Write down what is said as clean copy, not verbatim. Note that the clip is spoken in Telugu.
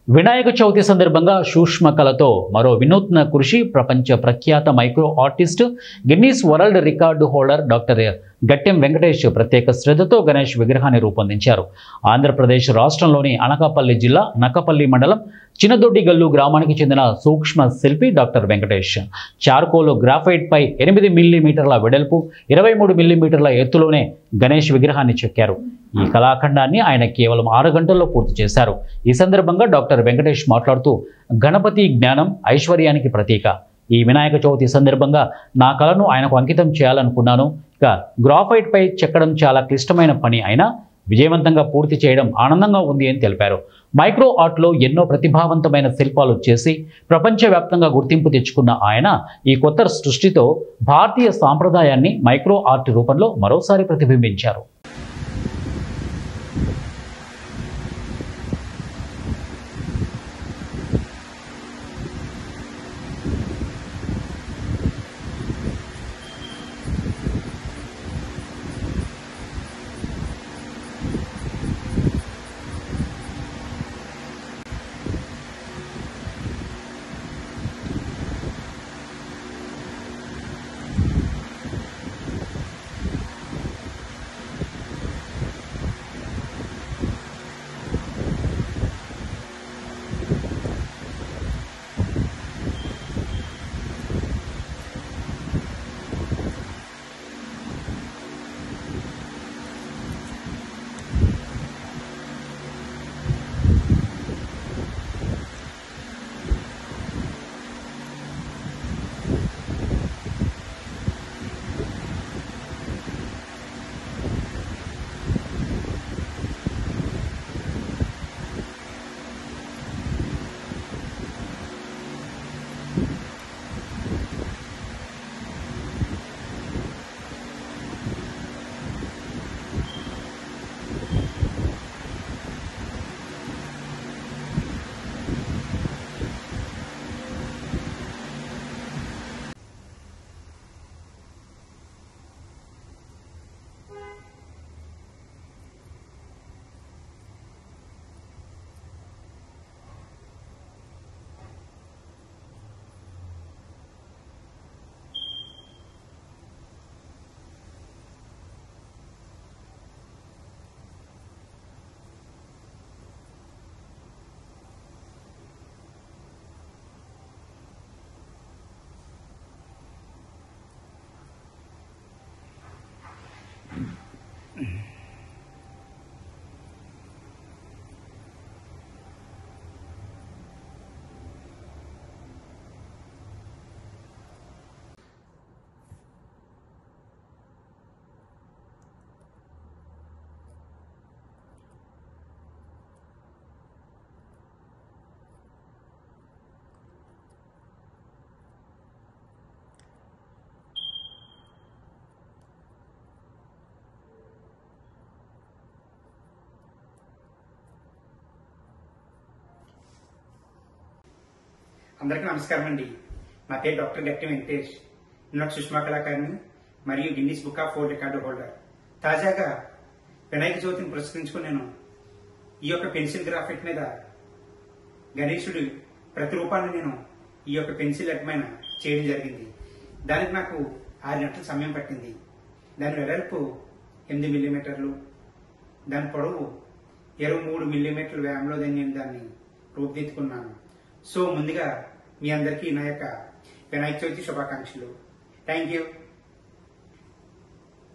వినాయక చవితి సందర్భంగా సూక్ష్మ కళతో మరో వినూత్న కృషి ప్రపంచ ప్రఖ్యాత micro artist Guinness world record holder doctor Gattem Venkatesh ప్రత్యేక శ్రద్ధతో గణేష్ విగ్రహాన్ని రూపొందించారు. ఆంధ్రప్రదేశ్ రాష్ట్రంలోని అనకాపల్లి జిల్లా నక్కపల్లి మండలం చిన్నదొడ్డిగల్లు గ్రామానికి చెందిన సూక్ష్మ శిల్పి డాక్టర్ వెంకటేష్ చార్కోల్ గ్రాఫైట్ పై 8 మిల్లీమీటర్ల వెడల్పు 23 మిల్లీమీటర్ల ఎత్తులోనే గణేష్ విగ్రహాన్ని చెక్కారు. ఈ కళాఖండాన్ని ఆయన కేవలం 6 గంటల్లో పూర్తి చేశారు. ఈ సందర్భంగా డాక్టర్ వెంకటేష్ మాట్లాడుతూ గణపతి జ్ఞానం ఐశ్వర్యానికి ప్రతీక. ఈ వినాయక చవితి సందర్భంగా నా కళను ఆయనకు అంకితం చేయాలనుకున్నాను. ఇక గ్రాఫైట్ పై చెక్కడం చాలా క్లిష్టమైన పని అయినా విజయవంతంగా పూర్తి చేయడం ఆనందంగా ఉంది అని తెలిపారు. మైక్రో ఆర్ట్లో ఎన్నో ప్రతిభావంతమైన శిల్పాలు చేసి ప్రపంచవ్యాప్తంగా గుర్తింపు తెచ్చుకున్న ఆయన ఈ కొత్త సృష్టితో భారతీయ సాంప్రదాయాన్ని మైక్రో ఆర్ట్ రూపంలో మరోసారి ప్రతిబింబించారు. అందరికీ నమస్కారం అండి. నా పేరు డాక్టర్ గట్టెం వెంకటేష్. నేను ఒక సుష్మా కళాకారిని మరియు Guinness book of world record holder. తాజాగా వినాయక చవితిని పురస్కరించుకుని నేను ఈ యొక్క పెన్సిల్ గ్రాఫైట్ మీద గణేశుడి ప్రతిరూపాన్ని నేను ఈ యొక్క పెన్సిల్ ఎడ్మైన చేయడం జరిగింది. దానికి నాకు 6 గంటల సమయం పట్టింది. దాని వెడల్పు 8 మిల్లీమీటర్లు, దాని పొడవు 23 మిల్లీమీటర్ల వ్యాయంలో నేను దాన్ని రూపుదిద్దుకున్నాను. సో ముందుగా మీ అందరికీ నా యొక్క వినాయక చవితి శుభాకాంక్షలు. Thank you.